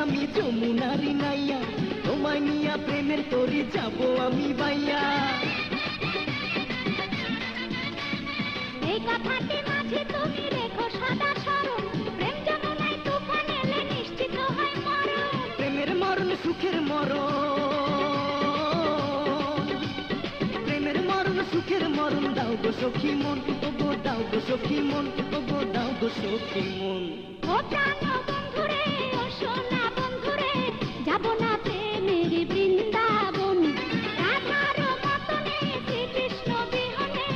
আমি যমুনারি নাইয়া তোমায় নিয়া প্রেমের তরি যাব আমি বাইয়া। এই কথাটি মাঝে তুমি রেখো সদা স্মরণ, প্রেম যমুনায় তুফান এলে নিশ্চিত হয় মরণ। প্রেমের মরণ সুখের মরণ, প্রেমের মরণ সুখের মরণ। দাও গো সখী মন, ও গো দাও গো সখী মন, ও গো দাও গো সখী মন। ও প্রাণ বন্ধুরে, ও সোনা বন্ধুরে, যাব না প্রেমের বৃন্দাবন। রাধার মতনে শ্রীকৃষ্ণ বিহনে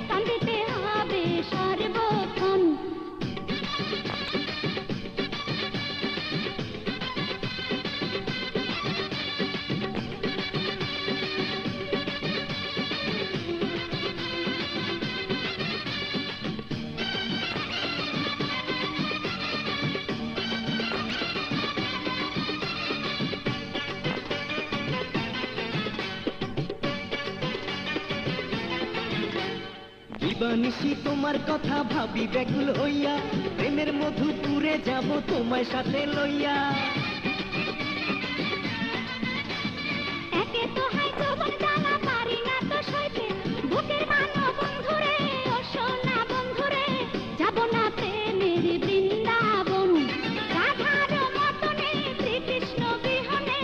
কান্দিতে হবে সর্বক্ষণ। দিবানিশি তোমার কথা ভাবি ব্যাকুল হইয়া, প্রেমের মধুপুরে যাব তোমায় সাথে লইয়া। একে তো হয় যৌবন জ্বালা, পারি না তো সইতে বুকের বানো বন্ধুরে, ও সোনা বন্ধুরে, যাব না প্রেমের বৃন্দাবন। রাধার মতনে শ্রীকৃষ্ণ বিহনে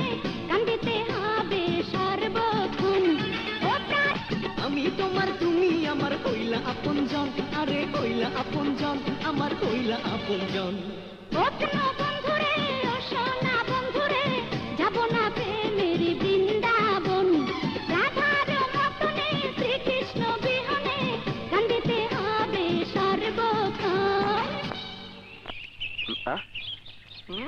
কান্দিতে হবে সর্বক্ষণ। ও প্রাণ আমি তোমার তুমি আমার কইলা আপনজন, আরে কইলা আপনজন, আমার কইলা আপনজন। ও প্রিয় বন্ধুরে, ও সোনা বন্ধুরে, যাব না প্রেমের বৃন্দাবন। রাধার মতনে শ্রীকৃষ্ণ বিহনে কান্দিতে হবে সর্বক্ষণ।